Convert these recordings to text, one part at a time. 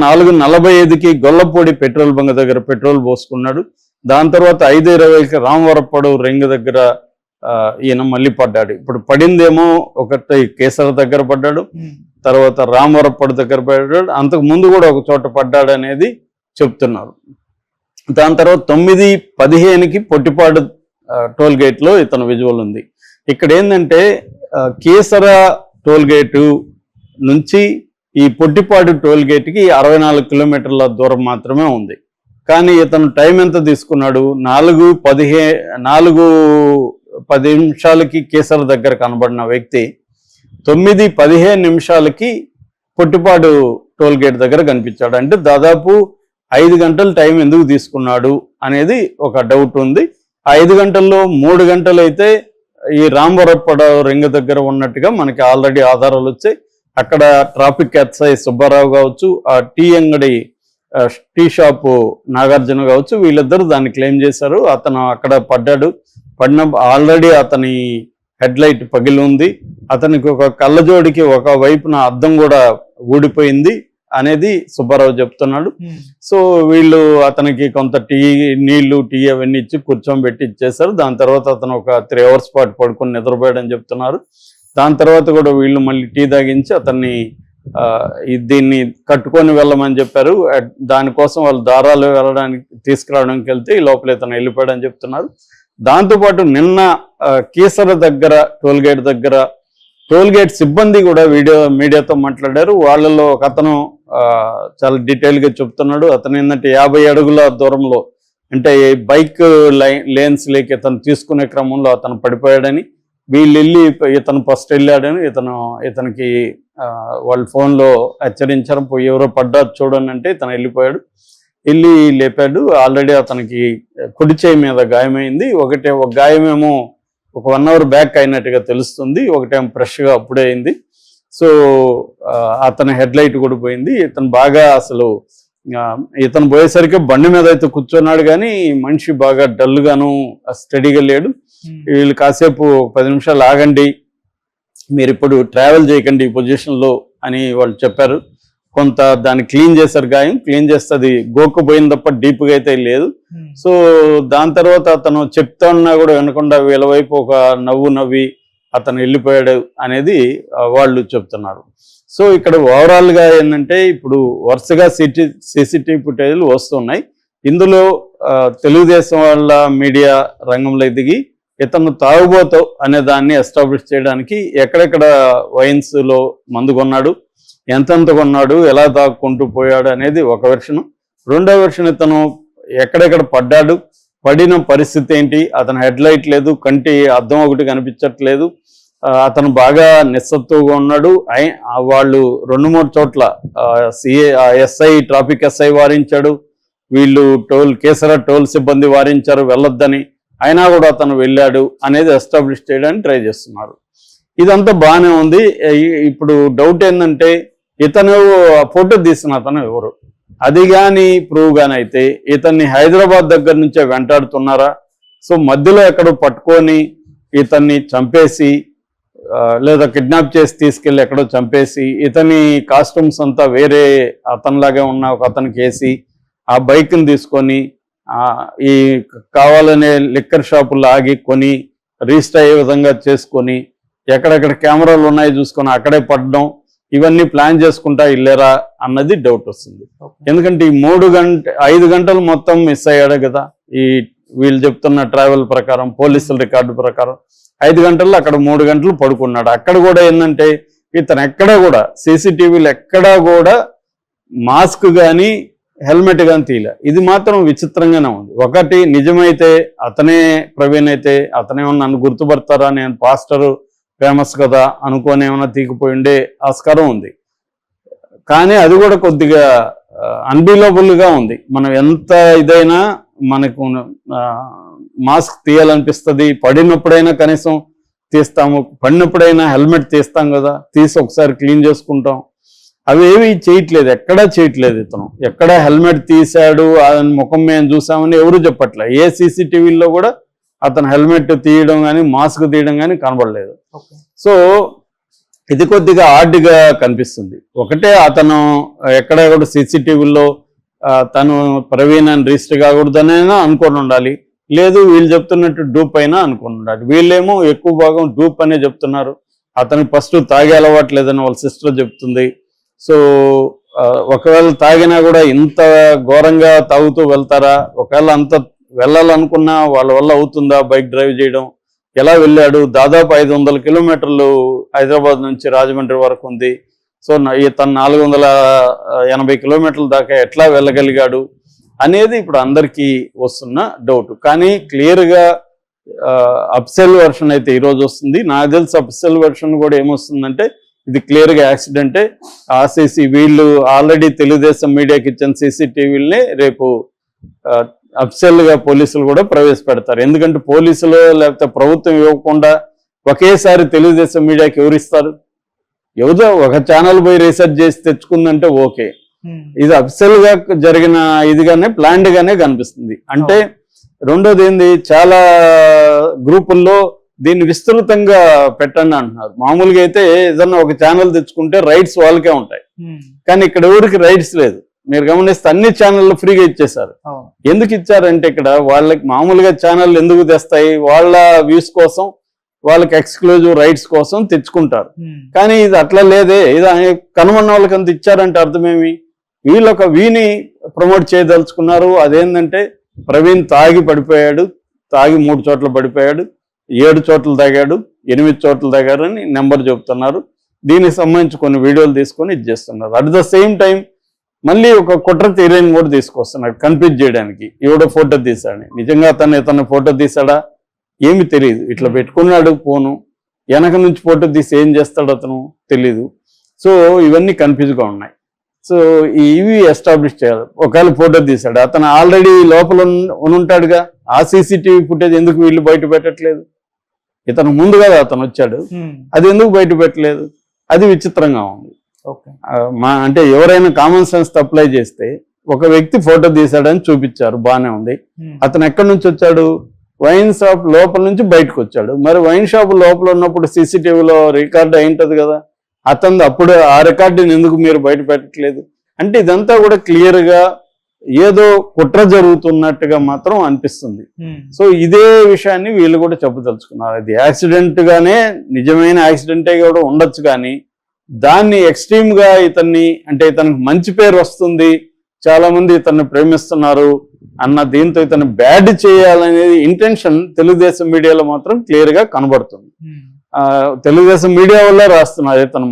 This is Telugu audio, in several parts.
4:45కి గొల్లపూడి పెట్రోల్ బంక్ దగ్గర పెట్రోల్ పోసుకున్నాడు. దాని తర్వాత 5:20కి రామవరపడు రింగ్ దగ్గర ఈయన మళ్ళీ పడ్డాడు. ఇప్పుడు పడిందేమో ఒకటి కేసర దగ్గర పడ్డాడు, తర్వాత రామవరపడు దగ్గర పడ్డాడు, అంతకు ముందు కూడా ఒక చోట పడ్డాడు అనేది చెప్తున్నారు. దాని తర్వాత 9:15కి పొట్టిపాడు టోల్ గేట్ లో ఇతను విజువల్ ఉంది. ఇక్కడ ఏంటంటే కేసర టోల్ గేటు నుంచి ఈ పొట్టిపాడు టోల్ గేట్కి 64 కిలోమీటర్ల దూరం మాత్రమే ఉంది. కానీ ఇతను టైం ఎంత తీసుకున్నాడు? 4:10 కేసర దగ్గర కనబడిన వ్యక్తి 9:15 పొట్టిపాడు టోల్ గేట్ దగ్గర కనిపించాడు. అంటే దాదాపు 5 గంటల టైం ఎందుకు తీసుకున్నాడు అనేది ఒక డౌట్ ఉంది. 5 గంటల్లో 3 గంటలు అయితే ఈ రామవరపడ రింగ్ దగ్గర ఉన్నట్టుగా మనకి ఆల్రెడీ ఆధారాలు వచ్చాయి. అక్కడ ట్రాఫిక్ ఎస్ఐ సుబ్బారావు కావచ్చు, ఆ టీ అంగడి టీ షాపు నాగార్జున కావచ్చు, వీళ్ళిద్దరూ దాన్ని క్లెయిమ్ చేశారు. అతను అక్కడ పడ్డాడు. ఆల్రెడీ అతని హెడ్ లైట్ పగిలి ఉంది, అతనికి ఒక కళ్ళజోడికి ఒక వైపున అద్దం కూడా ఊడిపోయింది అనేది సుబ్బారావు చెప్తున్నాడు. సో వీళ్ళు అతనికి కొంత నీళ్లు టీ అవన్నీ ఇచ్చి కూర్చోబెట్టి ఇచ్చేశారు. దాని తర్వాత అతను ఒక 3 hours పాటు పడుకొని నిద్రపోయాడని చెప్తున్నారు. దాని తర్వాత కూడా వీళ్ళు మళ్ళీ టీ తాగించి అతన్ని దీన్ని కట్టుకొని వెళ్ళమని చెప్పారు. దానికోసం వాళ్ళు దారాలు తీసుకురావడానికి వెళ్తే ఈ లోపల ఇతను వెళ్ళిపోయాడని చెప్తున్నారు. దాంతోపాటు నిన్న కేసర దగ్గర టోల్గేట్ దగ్గర టోల్గేట్ సిబ్బంది కూడా మీడియాతో మాట్లాడారు. వాళ్ళలో ఒక అతను చాలా డీటెయిల్గా చెప్తున్నాడు. అతను ఏంటంటే 50 అడుగుల దూరంలో అంటే బైక్ లేన్స్ లేక ఇతను తీసుకునే క్రమంలో అతను పడిపోయాడని, వీళ్ళు వెళ్ళి ఇతను ఫస్ట్ వెళ్ళాడని ఇతనికి వాళ్ళ ఫోన్లో హెచ్చరించారు. ఎవరో పడ్డా చూడండి అంటే ఇతను వెళ్ళిపోయాడు, వెళ్ళి లేపాడు. ఆల్రెడీ అతనికి కుడి చేయి మీద గాయమైంది. ఒక గాయమేమో ఒక 1 hour బ్యాక్ అయినట్టుగా తెలుస్తుంది, ఒకటేమో ఫ్రెష్గా అప్పుడే అయింది. సో అతని హెడ్ లైట్ కూడా పోయింది. ఇతను బాగా ఇతను పోయేసరికి బండి మీద అయితే కూర్చున్నాడు, కానీ మనిషి బాగా డల్గాను స్టడీగా లేడు. వీళ్ళు కాసేపు 10 నిమిషాలు ఆగండి, మీరు ఇప్పుడు ట్రావెల్ చేయకండి ఈ పొజిషన్లో అని వాళ్ళు చెప్పారు. కొంత దాన్ని క్లీన్ చేశారు, గాయం క్లీన్ చేస్తే అది గోక్కుపోయింది తప్ప డీప్గా అయితే లేదు. సో దాని తర్వాత అతను చెప్తా ఉన్నా కూడా వినకుండా వీళ్ళ వైపు ఒక నవ్వు నవ్వి అతను వెళ్ళిపోయాడు అనేది వాళ్ళు చెప్తున్నారు. సో ఇక్కడ ఓవరాల్గా ఏంటంటే ఇప్పుడు వరుసగా సీసీటీవీ ఫుటేజ్లు వస్తున్నాయి. ఇందులో తెలుగుదేశం వాళ్ళ మీడియా రంగంలో దిగి ఇతను తాగుబోతు అనే దాన్ని ఎస్టాబ్లిష్ చేయడానికి ఎక్కడెక్కడ వైన్స్లో మందు కొన్నాడు, ఎంతెంత కొన్నాడు, ఎలా తాక్కుంటూ పోయాడు అనేది ఒక వెర్షన్. రెండో వెర్షన్ ఇతను ఎక్కడెక్కడ పడ్డాడు, పడిన పరిస్థితి ఏంటి, అతను హెడ్ లైట్ లేదు, కంటి అద్దం ఒకటి కనిపించట్లేదు, అతను బాగా నిస్సత్తుగా ఉన్నాడు. వాళ్ళు 2-3 చోట్ల ఎస్ఐ ట్రాఫిక్ ఎస్ఐ వారించాడు, వీళ్ళు కేసర టోల్ సిబ్బంది వారించారు వెళ్ళొద్దని, అయినా కూడా అతను వెళ్ళాడు అనేది ఎస్టాబ్లిష్ చేయడానికి ట్రై చేస్తున్నారు. ఇదంతా బాగానే ఉంది. ఇప్పుడు డౌట్ ఏంటంటే ఇతను ఫోటో తీసిన అతను ఎవరు, అది కానీ ప్రూవ్ కానీ అయితే ఇతన్ని హైదరాబాద్ దగ్గర నుంచే వెంటాడుతున్నారా, సో మధ్యలో ఎక్కడో పట్టుకొని ఇతన్ని చంపేసి లేదా కిడ్నాప్ చేసి తీసుకెళ్ళి ఎక్కడో చంపేసి ఇతని కాస్ట్యూమ్స్ అంతా వేరే అతనిలాగే ఉన్న ఒక అతనికి వేసి ఆ బైక్ని తీసుకొని ఈ కావాలనే లిక్కర్ షాపుల్లో ఆగి కొని రిజిస్టర్ అయ్యే విధంగా చేసుకొని ఎక్కడెక్కడ కెమెరాలు ఉన్నాయి చూసుకొని అక్కడే పడడం, ఇవన్నీ ప్లాన్ చేసుకుంటా వెళ్ళారా అన్నది డౌట్ వస్తుంది. ఎందుకంటే ఈ 5 గంటలు మొత్తం మిస్ అయ్యాడు కదా. వీళ్ళు చెప్తున్న ట్రావెల్ ప్రకారం, పోలీసుల రికార్డు ప్రకారం 5 గంటల్లో అక్కడ 3 గంటలు పడుకున్నాడు. అక్కడ కూడా ఏంటంటే ఇతను ఎక్కడా కూడా సీసీటీవీలు ఎక్కడా కూడా మాస్క్ కానీ హెల్మెట్ కానీ తీయలే. ఇది మాత్రం విచిత్రంగానే ఉంది. ఒకటి నిజమైతే అతనే ప్రవీణ్ అయితే అతనేమో నన్ను గుర్తుపడతారా, నేను పాస్టర్ ఫేమస్ కదా అనుకోని ఏమైనా తీగిపోయి ఉండే ఆస్కారం ఉంది. కానీ అది కూడా కొద్దిగా అన్బిలీవబుల్గా ఉంది. మనం ఎంత ఇదైనా మనకు మాస్క్ తీయాలనిపిస్తుంది, పడినప్పుడైనా కనీసం తీస్తాము, పడినప్పుడైనా హెల్మెట్ తీస్తాం కదా, తీసి ఒకసారి క్లీన్ చేసుకుంటాం. అవేవి చేయట్లేదు, ఎక్కడా చేయట్లేదు. ఇతను ఎక్కడా హెల్మెట్ తీశాడు ముఖం మేము చూసామని ఎవరు చెప్పట్లే. ఏ సీసీటీవీల్లో కూడా అతను హెల్మెట్ తీయడం కానీ మాస్క్ తీయడం కానీ కనబడలేదు. సో ఇది కొద్దిగా ఆడ్గా కనిపిస్తుంది. ఒకటే అతను ఎక్కడ కూడా సీసీటీవీలో తను ప్రవీణ్ అని రిజిస్టర్ కాకూడదనైనా అనుకొని ఉండాలి, లేదు వీళ్ళు చెప్తున్నట్టు డూప్ అయినా అనుకొని ఉండాలి. వీళ్ళేమో ఎక్కువ భాగం డూప్ అనే చెప్తున్నారు. అతనికి ఫస్ట్ తాగే అలవాటు లేదని వాళ్ళ సిస్టర్ చెప్తుంది. సో ఒకవేళ తాగినా కూడా ఇంత ఘోరంగా తాగుతూ వెళ్తారా, ఒకవేళ అంత వెళ్ళాలనుకున్నా వాళ్ళ వల్ల అవుతుందా, బైక్ డ్రైవ్ చేయడం, ఎలా వెళ్ళాడు, దాదాపు 500 కిలోమీటర్లు హైదరాబాద్ నుంచి రాజమండ్రి వరకు ఉంది. సో తను 480 కిలోమీటర్ల దాకా ఎట్లా వెళ్ళగలిగాడు అనేది ఇప్పుడు అందరికీ వస్తున్న డౌట్. కానీ క్లియర్గా అప్సెల్ వర్షన్ అయితే ఈరోజు వస్తుంది. నాకు తెలిసి అప్సెల్ వర్షన్ కూడా ఏమొస్తుందంటే ఇది క్లియర్గా యాక్సిడెంటే. వీళ్ళు ఆల్రెడీ తెలుగుదేశం మీడియాకి ఇచ్చిన సీసీటీవీలని రేపు అఫ్సెల్గా పోలీసులు కూడా ప్రవేశపెడతారు. ఎందుకంటే పోలీసులు లేకపోతే ప్రభుత్వం ఇవ్వకుండా ఒకేసారి తెలుగుదేశం మీడియాకి ఎవరిస్తారు? ఎవరో ఒక ఛానల్ పోయి రీసెర్చ్ చేసి తెచ్చుకుందంటే ఓకే. ఇది అఫ్సెల్గా జరిగిన ఇదిగానే ప్లాన్డ్ గానే కనిపిస్తుంది. అంటే రెండోది ఏంది, చాలా గ్రూపుల్లో దీన్ని విస్తృతంగా పెట్టండి అంటున్నారు. మామూలుగా అయితే ఏదన్నా ఒక ఛానల్ తెచ్చుకుంటే రైట్స్ వాళ్ళకే ఉంటాయి, కానీ ఇక్కడ ఎవరికి రైట్స్ లేదు. మీరు గమనిస్తే అన్ని ఛానళ్ళు ఫ్రీగా ఇచ్చేశారు. ఎందుకు ఇచ్చారంటే ఇక్కడ వాళ్ళకి మామూలుగా ఛానల్ ఎందుకు తెస్తాయి, వాళ్ళ వ్యూస్ కోసం, వాళ్ళకి ఎక్స్క్లూజివ్ రైట్స్ కోసం తెచ్చుకుంటారు. కానీ ఇది అట్లా లేదే. ఇది కనుమన్న వాళ్ళకి అంత ఇచ్చారంటే అర్థమేమి? వీళ్ళు ఒక వీని ప్రమోట్ చేయదలుచుకున్నారు. అదేంటంటే ప్రవీణ్ తాగి పడిపోయాడు, తాగి 3 చోట్ల పడిపోయాడు, 7 చోట్ల తాగాడు, 8 చోట్ల తాగారని నెంబర్ చెబుతున్నారు. దీనికి సంబంధించి కొన్ని వీడియోలు తీసుకొని ఇది చేస్తున్నారు. అట్ ద సేమ్ టైం మళ్ళీ ఒక కుట్ర థియరీని కూడా తీసుకొస్తున్నాడు కన్ఫ్యూజ్ చేయడానికి. ఎవడో ఫోటో తీశాడని. నిజంగా ఇతను ఫోటో తీసాడా ఏమి తెలియదు. ఇట్లా పెట్టుకున్నాడు ఫోను, వెనక నుంచి ఫోటో తీసి ఏం చేస్తాడు అతను తెలీదు. సో ఇవన్నీ కన్ఫ్యూజ్గా ఉన్నాయి. సో ఇవి ఎస్టాబ్లిష్ చేయాలి. ఒకవేళ ఫోటో తీశాడు, అతను ఆల్రెడీ లోపల ఉంటాడుగా, ఆ సీసీటీవీ ఫుటేజ్ ఎందుకు వీళ్ళు బయట పెట్టట్లేదు? ఇతను ముందు కదా అతను వచ్చాడు, అది ఎందుకు బయట పెట్టలేదు? అది విచిత్రంగా ఉంది. అంటే ఎవరైనా కామన్ సెన్స్ అప్లై చేస్తే ఒక వ్యక్తి ఫోటో తీశాడని చూపించారు, బానే ఉంది. అతను ఎక్కడి నుంచి వచ్చాడు? వైన్ షాప్ లోపల నుంచి బయటకు వచ్చాడు. మరి వైన్ షాప్ లోపల ఉన్నప్పుడు సీసీటీవీలో రికార్డ్ అయింటది కదా, అతను అప్పుడు ఆ రికార్డుని ఎందుకు మీరు బయట పెట్టట్లేదు? అంటే ఇదంతా కూడా క్లియర్ గా ఏదో కుట్ర జరుగుతున్నట్టుగా మాత్రం అనిపిస్తుంది. సో ఇదే విషయాన్ని వీళ్ళు కూడా చెప్పదలుచుకున్నారు. అది యాక్సిడెంట్ గానే, నిజమైన యాక్సిడెంటే కూడా ఉండొచ్చు, కానీ దాన్ని ఎక్స్ట్రీమ్ గా ఇతన్ని, అంటే ఇతనికి మంచి పేరు వస్తుంది, చాలా మంది ఇతన్ని ప్రేమిస్తున్నారు అన్న దీంతో ఇతను బ్యాడ్ చేయాలనేది ఇంటెన్షన్ తెలుగుదేశం మీడియాలో మాత్రం క్లియర్ గా కనబడుతుంది. తెలుగుదేశం మీడియా వల్ల రాస్తున్నారు ఇతను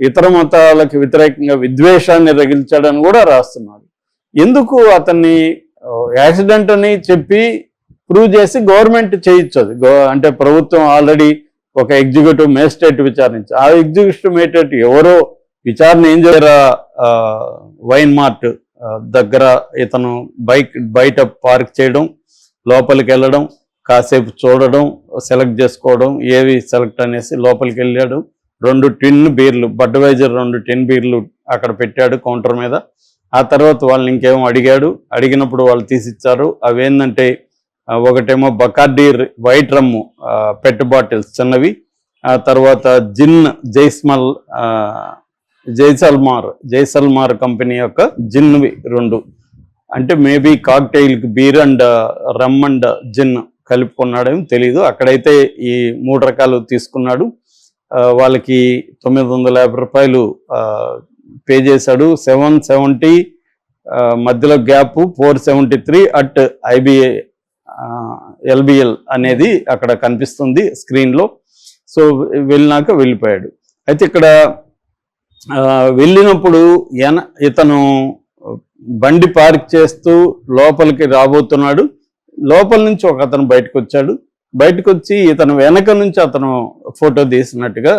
ఇతర మతాలకు వ్యతిరేకంగా విద్వేషాన్ని రగిల్చాడని కూడా రాస్తున్నారు. ఎందుకు అతన్ని యాక్సిడెంట్ అని చెప్పి ప్రూవ్ చేసి గవర్నమెంట్ చేయొచ్చు. అంటే ప్రభుత్వం ఆల్రెడీ ఒక ఎగ్జిక్యూటివ్ మేజిస్ట్రేట్ విచారించి, ఆ ఎగ్జిక్యూటివ్ మేజిస్ట్రేట్ ఎవరో విచారణ ఏం చేయరా, వైన్ మార్ట్ దగ్గర ఇతను బయట పార్క్ చేయడం, లోపలికి వెళ్ళడం, కాసేపు చూడడం, సెలెక్ట్ చేసుకోవడం, ఏవి సెలెక్ట్ అనేసి లోపలికి వెళ్ళాడు. 2 టిన్ బీర్లు, బడ్వైజర్ 2 టిన్ బీర్లు అక్కడ పెట్టాడు కౌంటర్ మీద. ఆ తర్వాత వాళ్ళని ఇంకేమో అడిగాడు. అడిగినప్పుడు వాళ్ళు తీసిచ్చారు. అవేంటంటే ఒకటేమో బకార్డీ వైట్ రమ్ము పెట్ బాటిల్స్ చిన్నవి, ఆ తర్వాత జిన్ జైసల్మార్ కంపెనీ యొక్క జిన్వి 2, అంటే మేబీ కాక్టైల్కి beer and rum and gin కలుపుకున్నాడేమో తెలీదు. అక్కడైతే ఈ 3 రకాలు తీసుకున్నాడు. వాళ్ళకి 950 రూపాయలు పే చేశాడు. 770 మధ్యలో గ్యాప్ 473 అట్ ఎల్బిఎల్ అనేది అక్కడ కనిపిస్తుంది స్క్రీన్లో. సో వెళ్ళినాక వెళ్ళిపోయాడు. అయితే ఇక్కడ వెళ్ళినప్పుడు ఇతను బండి పార్క్ చేస్తూ లోపలికి రాబోతున్నాడు. లోపల నుంచి ఒక అతను బయటకు వచ్చాడు. బయటకు వచ్చి ఇతను వెనక నుంచి అతను ఫోటో తీసినట్టుగా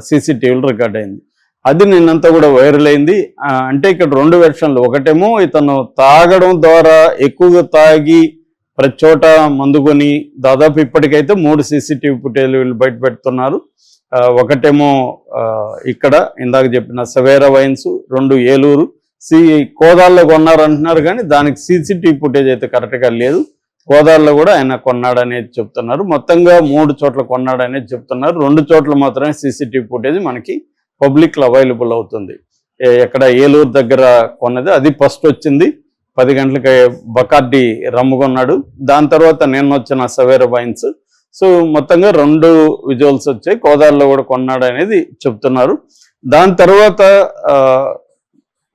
సీసీటీవీలో రికార్డ్ అయింది. అది నిన్నంతా కూడా వైరల్ అయింది. అంటే ఇక్కడ 2 వెర్షన్లు. ఒకటేమో ఇతను తాగడం ద్వారా, ఎక్కువగా తాగి ప్రతి చోట మందుకొని, దాదాపు ఇప్పటికైతే 3 సీసీటీవీ ఫుటేజ్ వీళ్ళు బయట పెడుతున్నారు. ఒకటేమో ఇక్కడ ఇందాక చెప్పిన సవేరా వైన్స్, 2 ఏలూరు, కోదాల్లో కొన్నారంటున్నారు, కానీ దానికి సీసీటీవీ ఫుటేజ్ అయితే కరెక్ట్గా లేదు. కోదాడలో కూడా ఆయన కొన్నాడనేది చెప్తున్నారు. మొత్తంగా 3 చోట్ల కొన్నాడనేది చెప్తున్నారు. 2 చోట్ల మాత్రమే సీసీటీవీ ఫుటేజ్ మనకి పబ్లిక్లో అవైలబుల్ అవుతుంది. ఎక్కడ ఏలూరు దగ్గర కొన్నది, అది ఫస్ట్ వచ్చింది 10 గంటలకి బకార్డి రమ్ము కొన్నాడు. దాని తర్వాత నిన్న వచ్చిన సవేరా వైన్స్. సో మొత్తంగా 2 విజువల్స్ వచ్చాయి. కోదాడలో కూడా కొన్నాడు అనేది చెప్తున్నారు. దాని తర్వాత